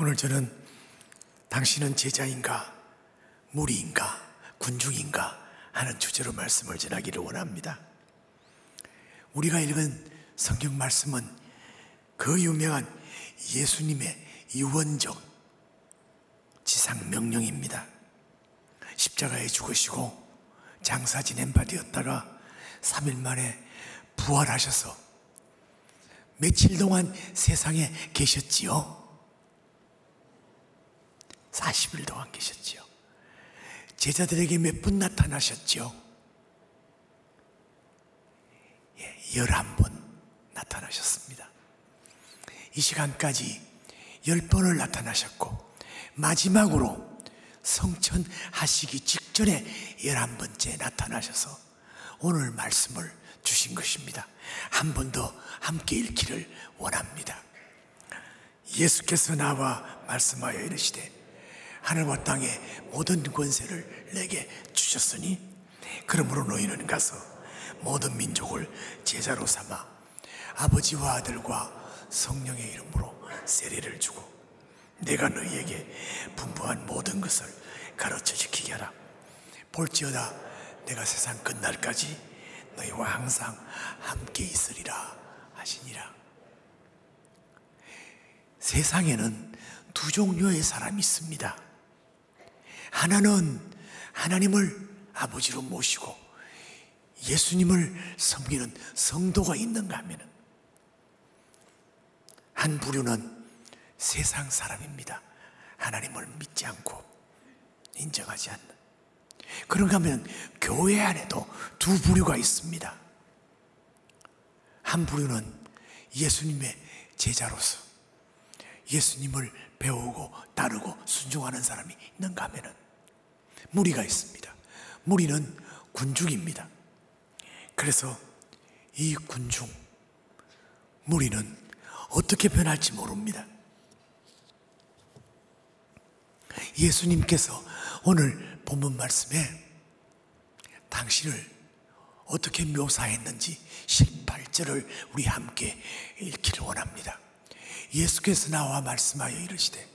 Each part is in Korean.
오늘 저는 당신은 제자인가, 무리인가, 군중인가 하는 주제로 말씀을 전하기를 원합니다. 우리가 읽은 성경 말씀은 그 유명한 예수님의 유언적 지상 명령입니다. 십자가에 죽으시고 장사 지낸 바 되었다가 3일 만에 부활하셔서 며칠 동안 세상에 계셨지요? 40일 동안 계셨지요. 제자들에게 몇 분 나타나셨지요? 11번 나타나셨습니다. 이 시간까지 10번을 나타나셨고 마지막으로 성천하시기 직전에 11번째 나타나셔서 오늘 말씀을 주신 것입니다. 한 번 더 함께 읽기를 원합니다. 예수께서 나와 말씀하여 이르시되 하늘과 땅의 모든 권세를 내게 주셨으니 그러므로 너희는 가서 모든 민족을 제자로 삼아 아버지와 아들과 성령의 이름으로 세례를 주고 내가 너희에게 분부한 모든 것을 가르쳐 지키게 하라. 볼지어다 내가 세상 끝날까지 너희와 항상 함께 있으리라 하시니라. 세상에는 두 종류의 사람이 있습니다. 하나는 하나님을 아버지로 모시고 예수님을 섬기는 성도가 있는가 하면 한 부류는 세상 사람입니다. 하나님을 믿지 않고 인정하지 않는. 그런가 하면 교회 안에도 두 부류가 있습니다. 한 부류는 예수님의 제자로서 예수님을 배우고 따르고 순종하는 사람이 있는가 하면 무리가 있습니다. 무리는 군중입니다. 그래서 이 군중, 무리는 어떻게 변할지 모릅니다. 예수님께서 오늘 본문 말씀에 당신을 어떻게 묘사했는지 18절을 우리 함께 읽기를 원합니다. 예수께서 나와 말씀하여 이르시되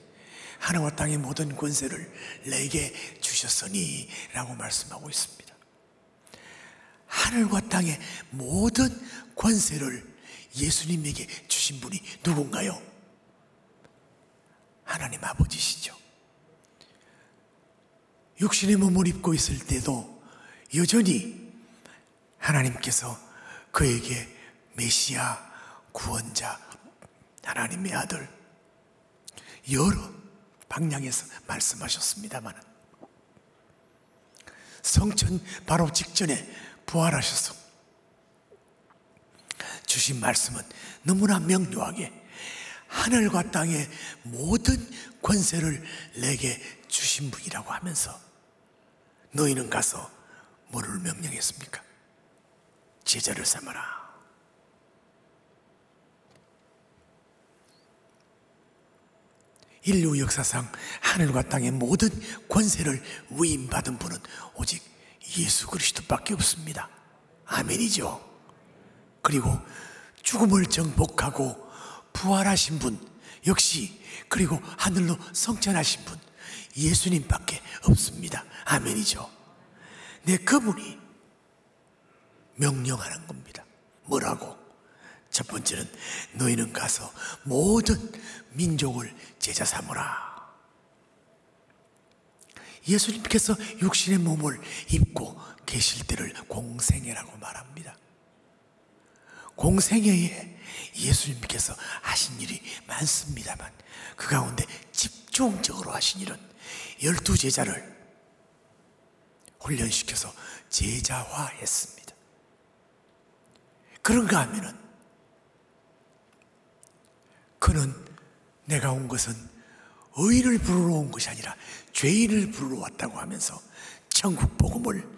하늘과 땅의 모든 권세를 내게 주셨으니 라고 말씀하고 있습니다. 하늘과 땅의 모든 권세를 예수님에게 주신 분이 누군가요? 하나님 아버지시죠. 육신의 몸을 입고 있을 때도 여전히 하나님께서 그에게 메시아, 구원자, 하나님의 아들 여러 방향에서 말씀하셨습니다만 성천 바로 직전에 부활하셔서 주신 말씀은 너무나 명료하게 하늘과 땅의 모든 권세를 내게 주신 분이라고 하면서 너희는 가서 뭐를 명령했습니까? 제자를 삼아라. 인류 역사상 하늘과 땅의 모든 권세를 위임받은 분은 오직 예수 그리스도밖에 없습니다. 아멘이죠. 그리고 죽음을 정복하고 부활하신 분 역시, 그리고 하늘로 성천하신 분 예수님밖에 없습니다. 아멘이죠. 네, 그분이 명령하는 겁니다. 뭐라고? 첫 번째는 너희는 가서 모든 민족을 제자 삼으라. 예수님께서 육신의 몸을 입고 계실 때를 공생애라고 말합니다. 공생애에 예수님께서 하신 일이 많습니다만 그 가운데 집중적으로 하신 일은 12제자를 훈련시켜서 제자화했습니다. 그런가 하면은 그는 내가 온 것은 의인을 부르러 온 것이 아니라 죄인을 부르러 왔다고 하면서 천국 복음을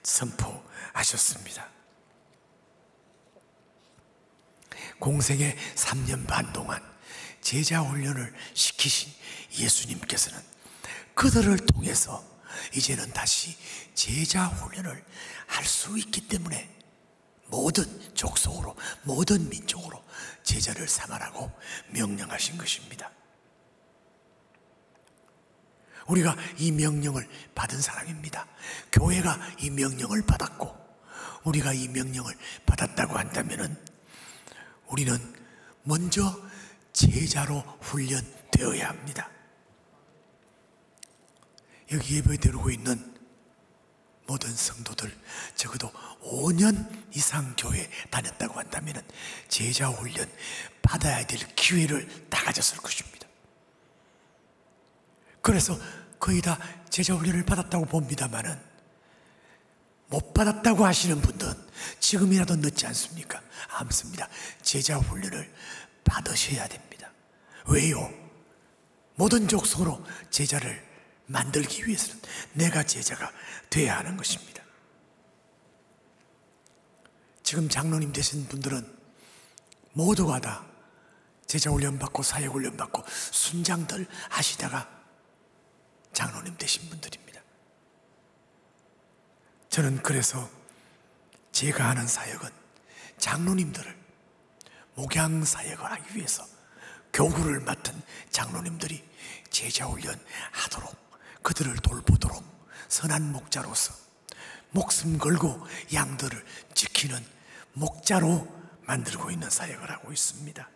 선포하셨습니다. 공생의 3년 반 동안 제자 훈련을 시키신 예수님께서는 그들을 통해서 이제는 다시 제자 훈련을 할 수 있기 때문에 모든 족속으로 모든 민족으로 제자를 삼아라고 명령하신 것입니다. 우리가 이 명령을 받은 사람입니다. 교회가 이 명령을 받았고 우리가 이 명령을 받았다고 한다면 우리는 먼저 제자로 훈련되어야 합니다. 여기 예배 드리고 있는 모든 성도들 적어도 5년 이상 교회 다녔다고 한다면 제자 훈련 받아야 될 기회를 다 가졌을 것입니다. 그래서 거의 다 제자 훈련을 받았다고 봅니다만은 못 받았다고 하시는 분들은 지금이라도 늦지 않습니까? 않습니다. 제자 훈련을 받으셔야 됩니다. 왜요? 모든 족속으로 제자를 만들기 위해서는 내가 제자가 돼야 하는 것입니다. 지금 장로님 되신 분들은 모두가 다 제자 훈련 받고 사역 훈련 받고 순장들 하시다가 장로님 되신 분들입니다. 저는 그래서 제가 하는 사역은 장로님들을 목양 사역을 하기 위해서 교구를 맡은 장로님들이 제자 훈련 하도록 그들을 돌보도록 선한 목자로서 목숨 걸고 양들을 지키는 목자로 만들고 있는 사역을 하고 있습니다.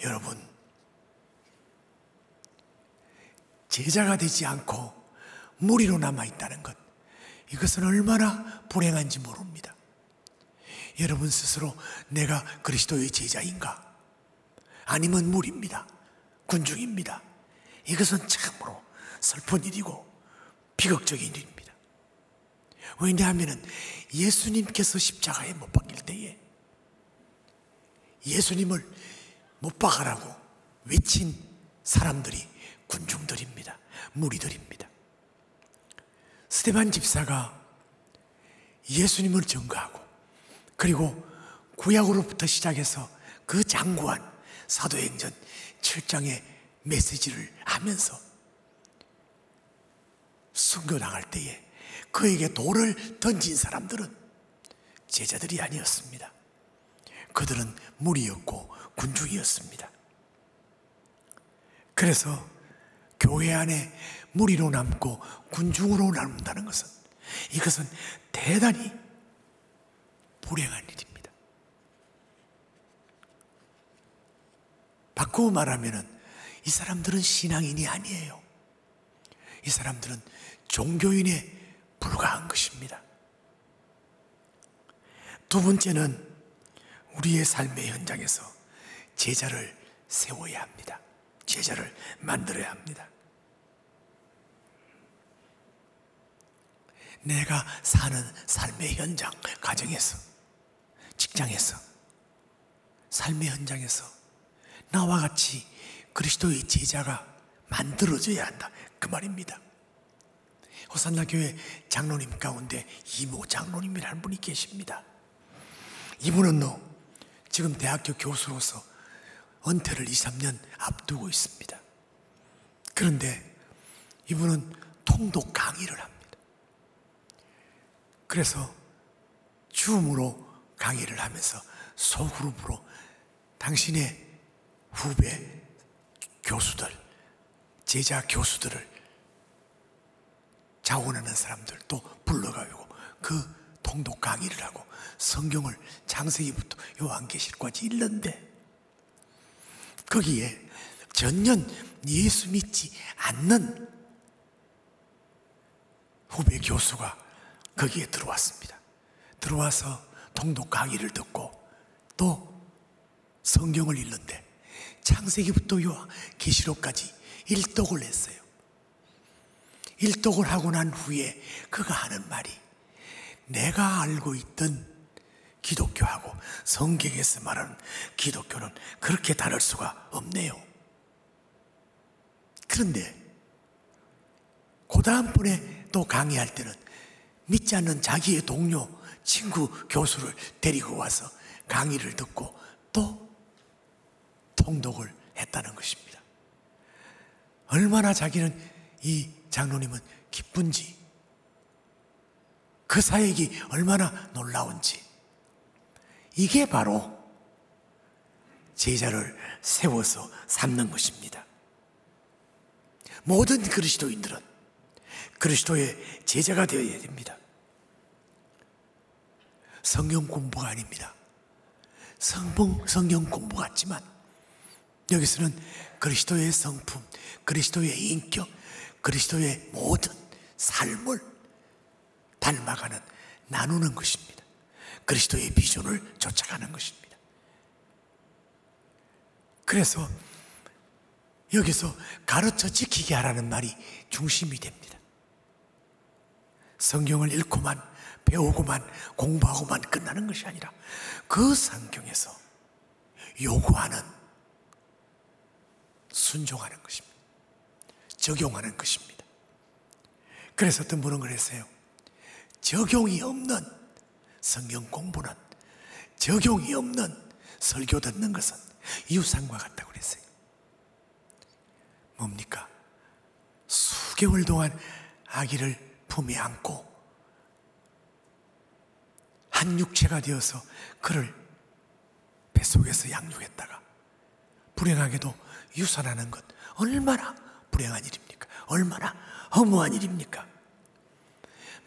여러분, 제자가 되지 않고 무리로 남아있다는 것, 이것은 얼마나 불행한지 모릅니다. 여러분 스스로 내가 그리스도의 제자인가? 아니면 무리입니다. 군중입니다. 이것은 참으로 슬픈 일이고 비극적인 일입니다. 왜냐하면 예수님께서 십자가에 못 박힐 때에 예수님을 못 박으라고 외친 사람들이 군중들입니다. 무리들입니다. 스데반 집사가 예수님을 증거하고 그리고 구약으로부터 시작해서 그 장구한 사도행전 7장의 메시지를 하면서 순교당할 때에 그에게 돌을 던진 사람들은 제자들이 아니었습니다. 그들은 무리였고 군중이었습니다. 그래서 교회 안에 무리로 남고 군중으로 나눈다는 것은 이것은 대단히 불행한 일입니다. 바꾸어 말하면 이 사람들은 신앙인이 아니에요. 이 사람들은 종교인에 불과한 것입니다. 두 번째는 우리의 삶의 현장에서 제자를 세워야 합니다. 제자를 만들어야 합니다. 내가 사는 삶의 현장, 가정에서, 직장에서, 삶의 현장에서 나와 같이 그리스도의 제자가 만들어져야 한다. 그 말입니다. 호산나 교회 장로님 가운데 이모 장로님이라는 분이 계십니다. 이분은 지금 대학교 교수로서 은퇴를 2, 3년 앞두고 있습니다. 그런데 이분은 통독 강의를 합니다. 그래서 줌으로 강의를 하면서 소그룹으로 당신의 후배 교수들, 제자 교수들을 자원하는 사람들 또 불러가지고 그 통독 강의를 하고 성경을 창세기부터 요한계시록까지 읽는데 거기에 전혀 예수 믿지 않는 후배 교수가 거기에 들어왔습니다. 들어와서 통독 강의를 듣고 또 성경을 읽는데 창세기부터 요한계시록까지 일독을 했어요. 일독을 하고 난 후에 그가 하는 말이 내가 알고 있던 기독교하고 성경에서 말하는 기독교는 그렇게 다를 수가 없네요. 그런데 그 다음번에 또 강의할 때는 믿지 않는 자기의 동료, 친구, 교수를 데리고 와서 강의를 듣고 또 통독을 했다는 것입니다. 얼마나 자기는 이 장로님은 기쁜지 그 사역이 얼마나 놀라운지 이게 바로 제자를 세워서 삼는 것입니다. 모든 그리스도인들은 그리스도의 제자가 되어야 됩니다. 성경 공부가 아닙니다. 성경 공부 같지만 여기서는 그리스도의 성품, 그리스도의 인격, 그리스도의 모든 삶을 닮아가는, 나누는 것입니다. 그리스도의 비전을 쫓아가는 것입니다. 그래서 여기서 가르쳐 지키게 하라는 말이 중심이 됩니다. 성경을 읽고만 배우고만 공부하고만 끝나는 것이 아니라 그 성경에서 요구하는, 순종하는 것입니다. 적용하는 것입니다. 그래서 어떤 분은 그랬어요. 적용이 없는 성경 공부는, 적용이 없는 설교 듣는 것은 유산과 같다고 그랬어요. 뭡니까? 수개월 동안 아기를 품에 안고 한 육체가 되어서 그를 뱃속에서 양육했다가 불행하게도 유산하는 것, 얼마나 불행한 일입니까? 얼마나 허무한 일입니까?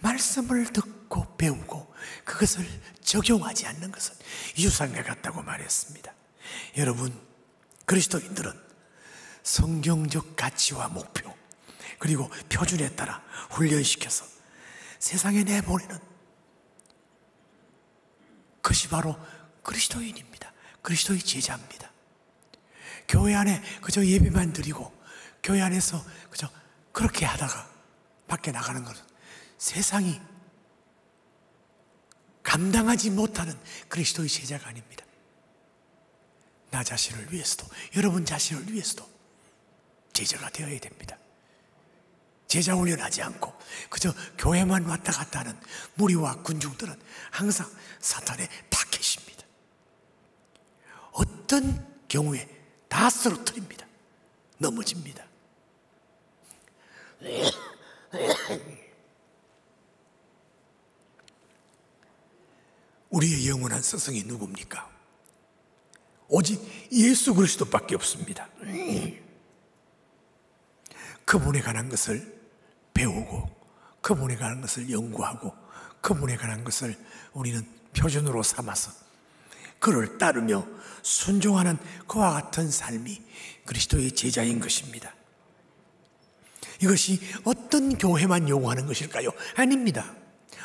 말씀을 듣고 배우고 그것을 적용하지 않는 것은 유산과 같다고 말했습니다. 여러분, 그리스도인들은 성경적 가치와 목표 그리고 표준에 따라 훈련시켜서 세상에 내보내는 그것이 바로 그리스도인입니다. 그리스도의 제자입니다. 교회 안에 그저 예배만 드리고 교회 안에서 그저 그렇게 하다가 밖에 나가는 것은 세상이 감당하지 못하는 그리스도의 제자가 아닙니다. 나 자신을 위해서도, 여러분 자신을 위해서도 제자가 되어야 됩니다. 제자 훈련하지 않고 그저 교회만 왔다 갔다 하는 무리와 군중들은 항상 사탄의 타겟입니다. 어떤 경우에 다 쓰러뜨립니다. 넘어집니다. 우리의 영원한 스승이 누굽니까? 오직 예수 그리스도밖에 없습니다. 그분에 관한 것을 배우고 그분에 관한 것을 연구하고 그분에 관한 것을 우리는 표준으로 삼아서 그를 따르며 순종하는 그와 같은 삶이 그리스도의 제자인 것입니다. 이것이 어떤 교회만 요구하는 것일까요? 아닙니다.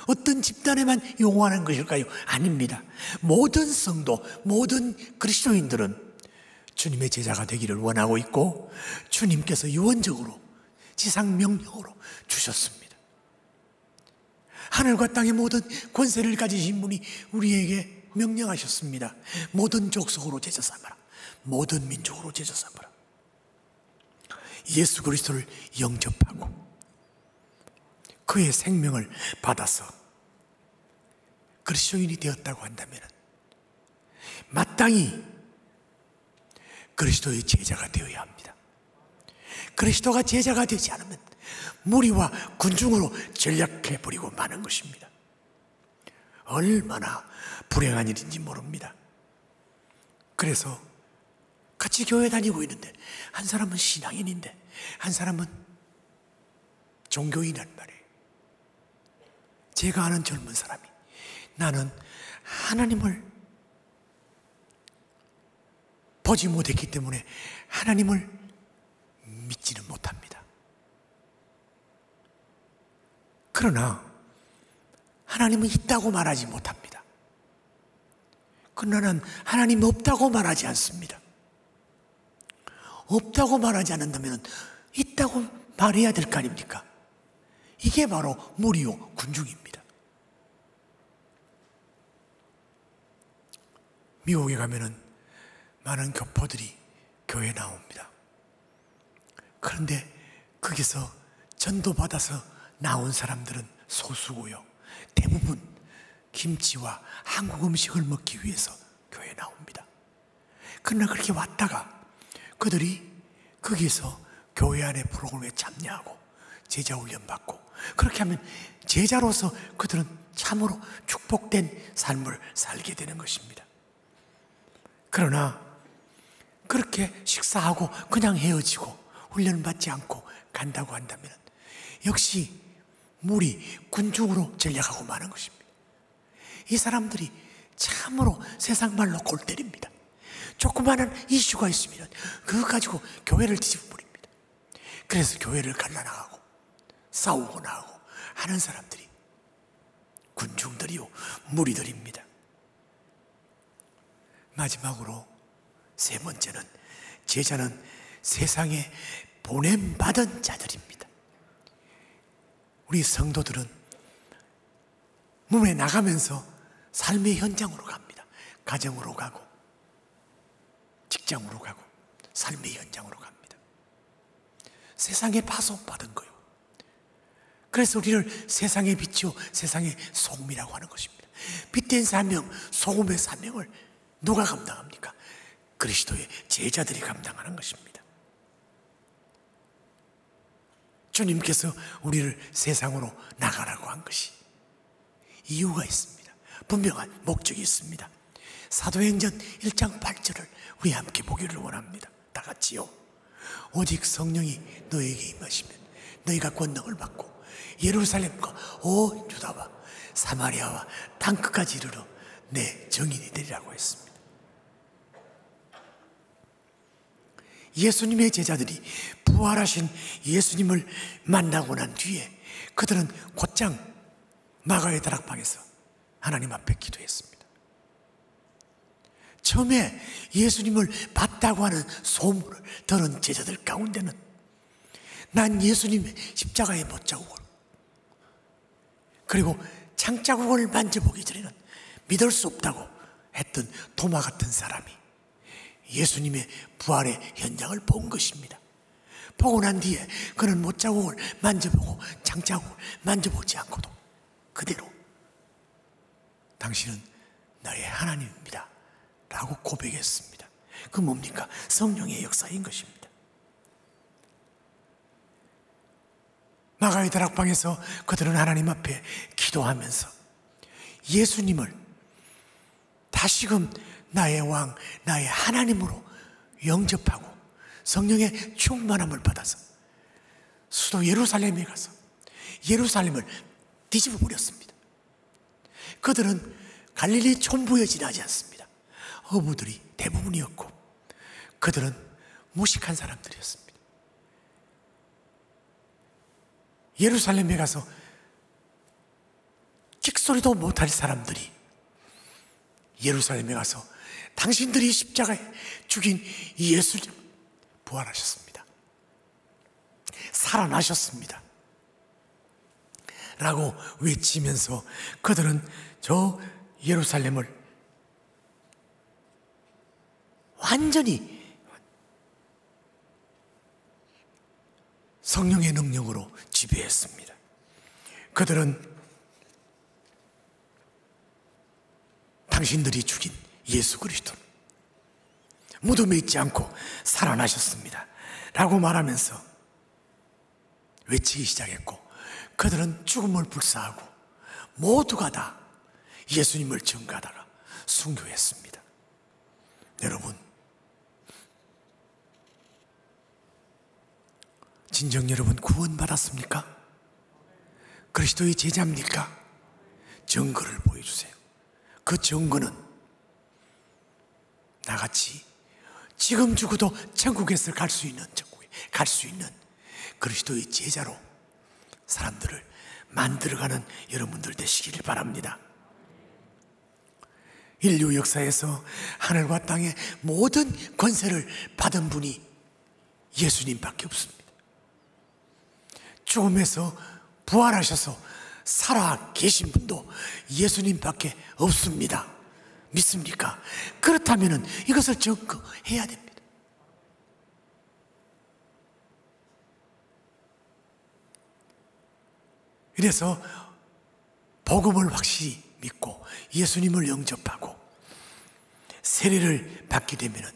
어떤 집단에만 요구하는 것일까요? 아닙니다. 모든 성도, 모든 그리스도인들은 주님의 제자가 되기를 원하고 있고 주님께서 유언적으로 지상 명령으로 주셨습니다. 하늘과 땅의 모든 권세를 가지신 분이 우리에게 명령하셨습니다. 모든 족속으로 제자 삼아라. 모든 민족으로 제자 삼아라. 예수 그리스도를 영접하고 그의 생명을 받아서 그리스도인이 되었다고 한다면 마땅히 그리스도의 제자가 되어야 합니다. 그리스도가 제자가 되지 않으면 무리와 군중으로 전략해버리고 마는 것입니다. 얼마나 불행한 일인지 모릅니다. 그래서 같이 교회 다니고 있는데 한 사람은 신앙인인데 한 사람은 종교인이란 말이에요. 제가 아는 젊은 사람이 나는 하나님을 보지 못했기 때문에 하나님을 믿지는 못합니다. 그러나 하나님은 있다고 말하지 못합니다. 그러나 나는 하나님이 없다고 말하지 않습니다. 없다고 말하지 않는다면 있다고 말해야 될 거 아닙니까? 이게 바로 무리요 군중입니다. 미국에 가면은 많은 교포들이 교회에 나옵니다. 그런데 거기서 전도받아서 나온 사람들은 소수고요. 대부분 김치와 한국 음식을 먹기 위해서 교회에 나옵니다. 그러나 그렇게 왔다가 그들이 거기서 교회 안의 프로그램에 참여하고 제자 훈련 받고 그렇게 하면 제자로서 그들은 참으로 축복된 삶을 살게 되는 것입니다. 그러나 그렇게 식사하고 그냥 헤어지고 훈련 받지 않고 간다고 한다면 역시 무리, 군중으로 전략하고 마는 것입니다. 이 사람들이 참으로 세상 말로 골 때립니다. 조그마한 이슈가 있으면 그거 가지고 교회를 뒤집어 버립니다. 그래서 교회를 갈라나가고 싸우고 나가고 하는 사람들이 군중들이요, 무리들입니다. 마지막으로 세 번째는, 제자는 세상에 보냄받은 자들입니다. 우리 성도들은 몸에 나가면서 삶의 현장으로 갑니다. 가정으로 가고 직장으로 가고 삶의 현장으로 갑니다. 세상에 파송받은 거예요. 그래서 우리를 세상의 빛이요 세상의 소금이라고 하는 것입니다. 빛된 사명, 소금의 사명을 누가 감당합니까? 그리스도의 제자들이 감당하는 것입니다. 주님께서 우리를 세상으로 나가라고 한 것이 이유가 있습니다. 분명한 목적이 있습니다. 사도행전 1장 8절을 우리 함께 보기를 원합니다. 다 같이요. 오직 성령이 너에게 임하시면 너희가 권능을 받고 예루살렘과 온 유다와 사마리아와 땅끝까지 이르러 내 증인이 되리라고 했습니다. 예수님의 제자들이 부활하신 예수님을 만나고 난 뒤에 그들은 곧장 마가의 다락방에서 하나님 앞에 기도했습니다. 처음에 예수님을 봤다고 하는 소문을 들은 제자들 가운데는 난 예수님의 십자가의 못자국을 그리고 창자국을 만져보기 전에는 믿을 수 없다고 했던 도마 같은 사람이 예수님의 부활의 현장을 본 것입니다. 보고 난 뒤에 그는 못자국을 만져보고 창자국을 만져보지 않고도 그대로 당신은 나의 하나님입니다 라고 고백했습니다. 그 뭡니까? 성령의 역사인 것입니다. 마가의 다락방에서 그들은 하나님 앞에 기도하면서 예수님을 다시금 나의 왕, 나의 하나님으로 영접하고 성령의 충만함을 받아서 수도 예루살렘에 가서 예루살렘을 뒤집어 버렸습니다. 그들은 갈릴리 촌부에 지나지 않습니다. 어부들이 대부분이었고 그들은 무식한 사람들이었습니다. 예루살렘에 가서 찍소리도 못할 사람들이 예루살렘에 가서 당신들이 십자가에 죽인 예수님 부활하셨습니다. 살아나셨습니다. 라고 외치면서 그들은 저 예루살렘을 완전히 성령의 능력으로 지배했습니다. 그들은 당신들이 죽인 예수 그리스도 무덤에 있지 않고 살아나셨습니다 라고 말하면서 외치기 시작했고 그들은 죽음을 불사하고 모두가 다 예수님을 증거하다가 순교했습니다. 여러분, 진정 여러분 구원받았습니까? 그리스도의 제자입니까? 증거를 보여주세요. 그 증거는 나같이 지금 죽어도 천국에서 갈 수 있는 천국에 갈 수 있는 그리스도의 제자로 사람들을 만들어가는 여러분들 되시기를 바랍니다. 인류 역사에서 하늘과 땅의 모든 권세를 받은 분이 예수님밖에 없습니다. 죽음에서 부활하셔서 살아 계신 분도 예수님밖에 없습니다. 믿습니까? 그렇다면 이것을 증거해야 됩니다. 그래서 복음을 확실히 믿고 예수님을 영접하고 세례를 받게 되면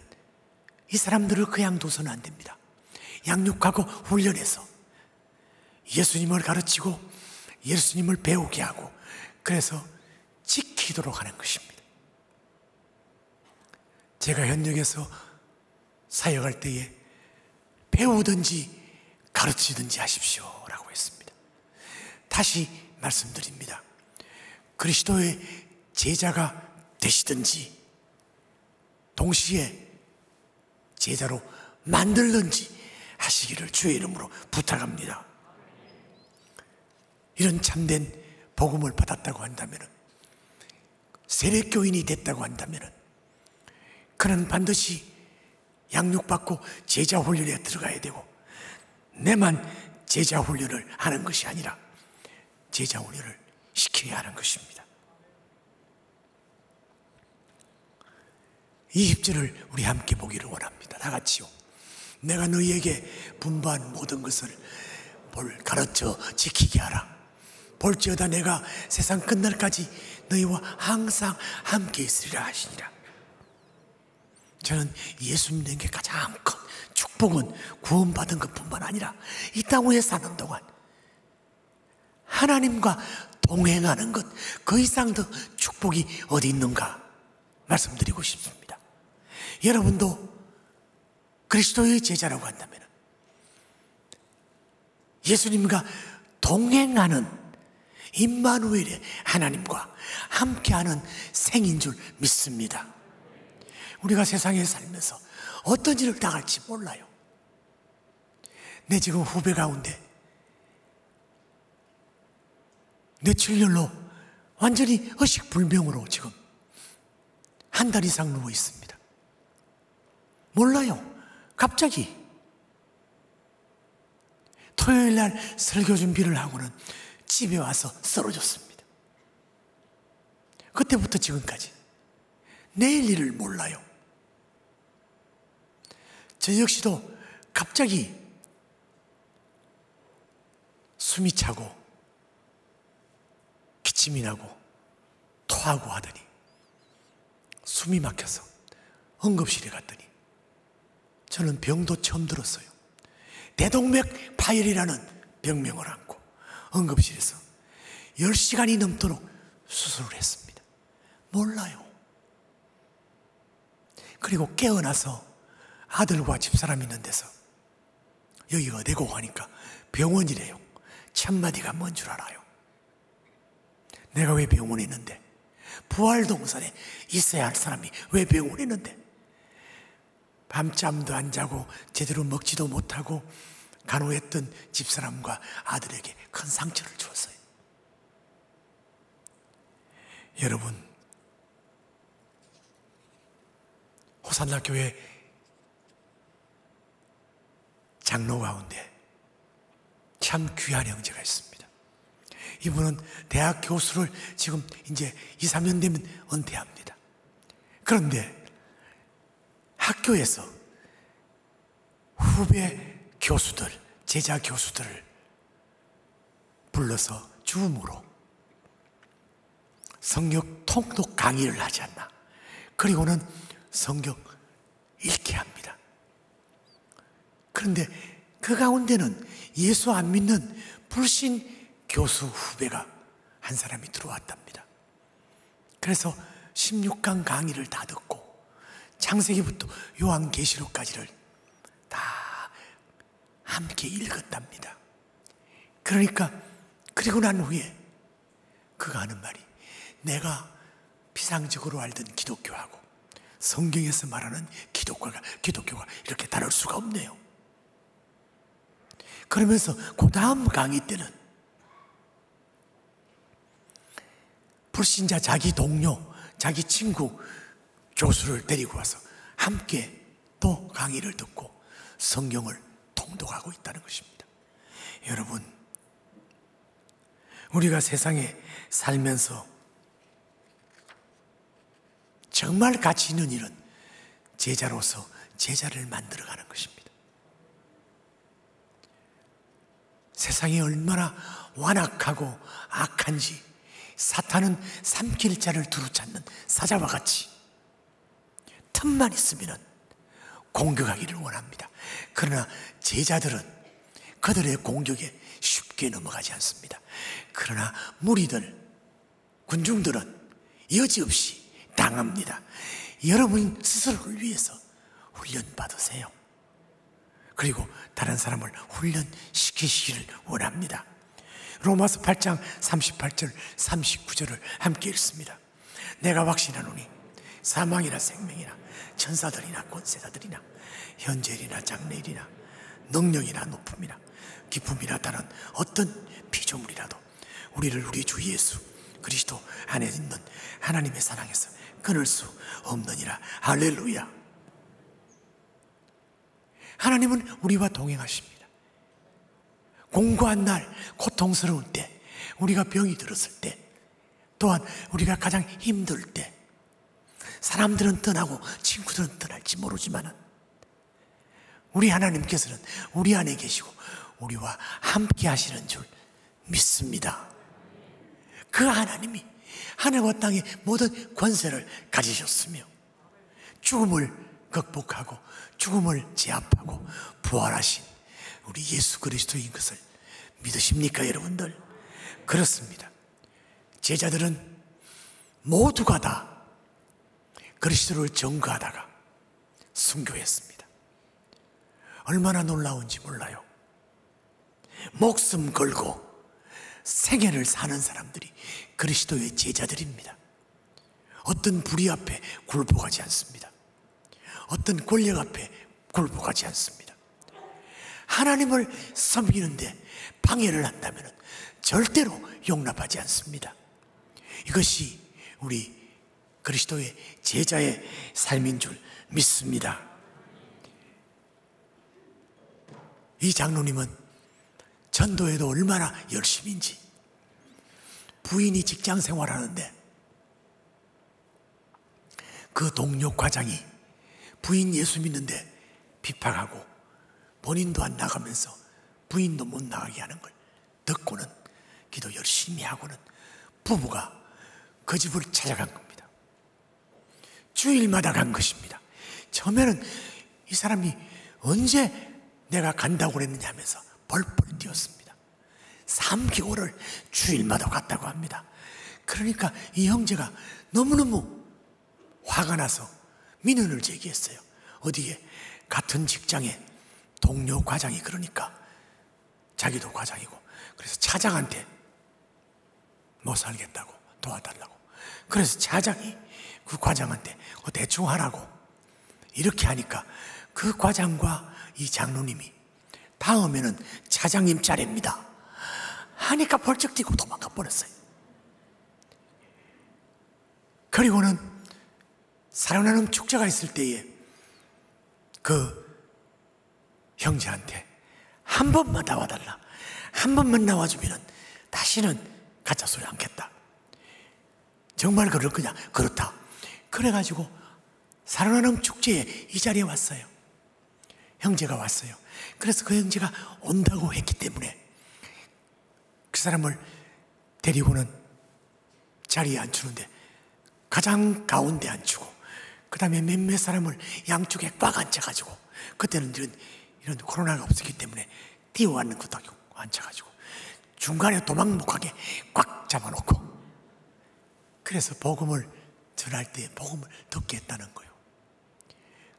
이 사람들을 그냥 둬서는 안 됩니다. 양육하고 훈련해서 예수님을 가르치고 예수님을 배우게 하고 그래서 지키도록 하는 것입니다. 제가 현역에서 사역할 때에 배우든지 가르치든지 하십시오 라고 했습니다. 다시 말씀드립니다. 그리스도의 제자가 되시든지 동시에 제자로 만들든지 하시기를 주의 이름으로 부탁합니다. 이런 참된 복음을 받았다고 한다면, 세례교인이 됐다고 한다면 그는 반드시 양육받고 제자 훈련에 들어가야 되고, 내만 제자 훈련을 하는 것이 아니라 제자 훈련을 시켜야 하는 것입니다. 20절을 우리 함께 보기를 원합니다. 다 같이요. 내가 너희에게 분부한 모든 것을 가르쳐 지키게 하라. 볼지어다 내가 세상 끝날까지 너희와 항상 함께 있으리라 하시니라. 저는 예수님에게 가장 큰 축복은 구원받은 것뿐만 아니라 이 땅 위에 사는 동안 하나님과 동행하는 것, 그 이상 더 축복이 어디 있는가 말씀드리고 싶습니다. 여러분도 그리스도의 제자라고 한다면 예수님과 동행하는 임마누엘의 하나님과 함께하는 생인 줄 믿습니다. 우리가 세상에 살면서 어떤 일을 당할지 몰라요. 내 지금 후배 가운데 뇌출혈로 완전히 의식불명으로 지금 한 달 이상 누워 있습니다. 몰라요. 갑자기 토요일 날 설교 준비를 하고는 집에 와서 쓰러졌습니다. 그때부터 지금까지 내일 일을 몰라요. 저 역시도 갑자기 숨이 차고 기침이 나고 토하고 하더니 숨이 막혀서 응급실에 갔더니 저는 병도 처음 들었어요. 대동맥 파열이라는 병명을 안고 응급실에서 10시간이 넘도록 수술을 했습니다. 몰라요. 그리고 깨어나서 아들과 집사람 있는 데서 여기가 어디고 하니까 병원이래요. 첫마디가 뭔 줄 알아요? 내가 왜 병원에 있는데? 부활동산에 있어야 할 사람이 왜 병원에 있는데? 밤잠도 안 자고 제대로 먹지도 못하고 간호했던 집사람과 아들에게 큰 상처를 주었어요. 여러분, 호산나 교회 장로 가운데 참 귀한 형제가 있습니다. 이분은 대학 교수를 지금 이제 2, 3년 되면 은퇴합니다. 그런데 학교에서 후배 교수들, 제자 교수들을 불러서 줌으로 성경 통독 강의를 하지 않나. 그리고는 성경 읽게 합니다. 그런데 그 가운데는 예수 안 믿는 불신 교수 후배가 한 사람이 들어왔답니다. 그래서 16강 강의를 다 듣고 창세기부터 요한계시록까지를 다 함께 읽었답니다. 그러니까 그리고 난 후에 그가 하는 말이, 내가 피상적으로 알던 기독교하고 성경에서 말하는 기독교가 이렇게 다를 수가 없네요. 그러면서 그 다음 강의 때는 불신자 자기 동료, 자기 친구 교수를 데리고 와서 함께 또 강의를 듣고 성경을 통독하고 있다는 것입니다. 여러분, 우리가 세상에 살면서 정말 가치 있는 일은 제자로서 제자를 만들어가는 것입니다. 세상이 얼마나 완악하고 악한지 사탄은 삼킬 자를 두루찾는 사자와 같이 틈만 있으면 공격하기를 원합니다. 그러나 제자들은 그들의 공격에 쉽게 넘어가지 않습니다. 그러나 무리들, 군중들은 여지없이 당합니다. 여러분 스스로를 위해서 훈련 받으세요. 그리고 다른 사람을 훈련시키시기를 원합니다. 로마서 8장 38절 39절을 함께 읽습니다. 내가 확신하노니 사망이나 생명이나 천사들이나 권세자들이나 현재일이나 장래일이나 능력이나 높음이나 기쁨이나 다른 어떤 피조물이라도 우리를 우리 주 예수 그리스도 안에 있는 하나님의 사랑에서 끊을 수 없느니라. 할렐루야. 하나님은 우리와 동행하십니다. 공고한 날, 고통스러울 때, 우리가 병이 들었을 때, 또한 우리가 가장 힘들 때, 사람들은 떠나고 친구들은 떠날지 모르지만 우리 하나님께서는 우리 안에 계시고 우리와 함께 하시는 줄 믿습니다. 그 하나님이 하늘과 땅의 모든 권세를 가지셨으며 죽음을 극복하고 죽음을 제압하고 부활하신 우리 예수 그리스도인 것을 믿으십니까, 여러분들? 그렇습니다. 제자들은 모두가 다 그리스도를 전거하다가 순교했습니다. 얼마나 놀라운지 몰라요. 목숨 걸고 생애를 사는 사람들이 그리스도의 제자들입니다. 어떤 불의 앞에 굴복하지 않습니다. 어떤 권력 앞에 굴복하지 않습니다. 하나님을 섬기는데 방해를 한다면 절대로 용납하지 않습니다. 이것이 우리 그리스도의 제자의 삶인 줄 믿습니다. 이 장로님은 전도에도 얼마나 열심인지, 부인이 직장 생활하는데 그 동료 과장이 부인 예수 믿는데 핍박하고 본인도 안 나가면서 부인도 못 나가게 하는 걸 듣고는 기도 열심히 하고는 부부가 그 집을 찾아간 겁니다. 주일마다 간 것입니다. 처음에는 이 사람이 언제 내가 간다고 그랬느냐 하면서 벌벌 뛰었습니다. 3개월을 주일마다 갔다고 합니다. 그러니까 이 형제가 너무너무 화가 나서 민원을 제기했어요. 어디에? 같은 직장에 동료 과장이 그러니까 자기도 과장이고, 그래서 차장한테 못 살겠다고 도와달라고. 그래서 차장이 그 과장한테 대충 하라고 이렇게 하니까 그 과장과 이 장로님이 다음에는 차장님 차례입니다 하니까 벌쩍 뛰고 도망가 버렸어요. 그리고는 살아나는 축제가 있을 때에 그 형제한테 한 번만 나와달라, 한 번만 나와주면 다시는 가짜 소리 않겠다. 정말 그럴 거냐? 그렇다. 그래가지고 살아나는 축제에 이 자리에 왔어요. 형제가 왔어요. 그래서 그 형제가 온다고 했기 때문에 그 사람을 데리고는 자리에 앉히는데 가장 가운데 앉히고, 그 다음에 몇몇 사람을 양쪽에 꽉 앉혀가지고, 그때는 이런 코로나가 없었기 때문에 뛰어앉는 것도 아니고 앉혀가지고 중간에 도망 못 가게 꽉 잡아놓고, 그래서 복음을 전할 때 복음을 듣게 했다는 거예요.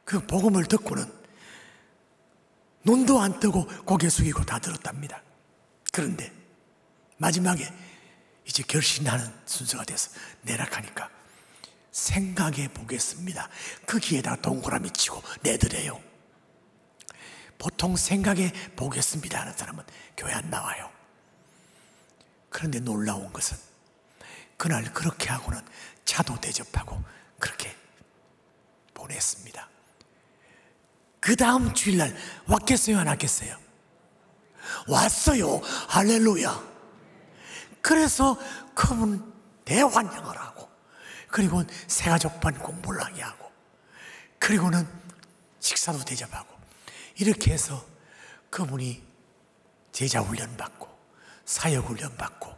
그 복음을 듣고는 눈도 안 뜨고 고개 숙이고 다 들었답니다. 그런데 마지막에 이제 결심하는 순서가 돼서 내락하니까 생각해 보겠습니다. 거기에다 동그라미 치고 내드려요. 보통 생각해 보겠습니다 하는 사람은 교회 안 나와요. 그런데 놀라운 것은 그날 그렇게 하고는 차도 대접하고 그렇게 보냈습니다. 그 다음 주일날 왔겠어요, 안 왔겠어요? 왔어요. 할렐루야. 그래서 그분 대환영을 하고, 그리고 새가족반 공부를 하게 하고, 그리고는 식사도 대접하고, 이렇게 해서 그분이 제자 훈련 받고 사역 훈련 받고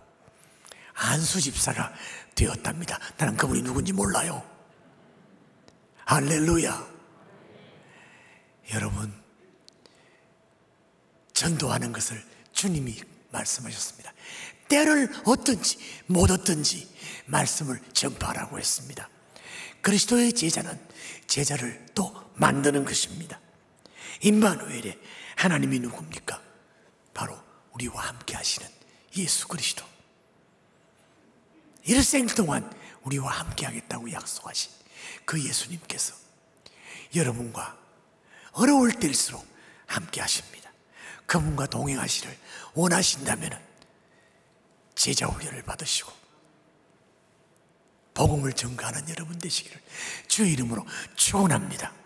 안수 집사가 되었답니다. 나는 그분이 누군지 몰라요. 할렐루야. 여러분, 전도하는 것을 주님이 말씀하셨습니다. 때를 얻든지 못 얻든지 말씀을 전파하라고 했습니다. 그리스도의 제자는 제자를 또 만드는 것입니다. 임마누엘의 하나님이 누굽니까? 바로 우리와 함께 하시는 예수 그리스도. 일생 동안 우리와 함께 하겠다고 약속하신 그 예수님께서 여러분과 어려울 때일수록 함께 하십니다. 그분과 동행하시를 원하신다면 제자 훈련을 받으시고 복음을 전가하는 여러분 되시기를 주의 이름으로 축원합니다.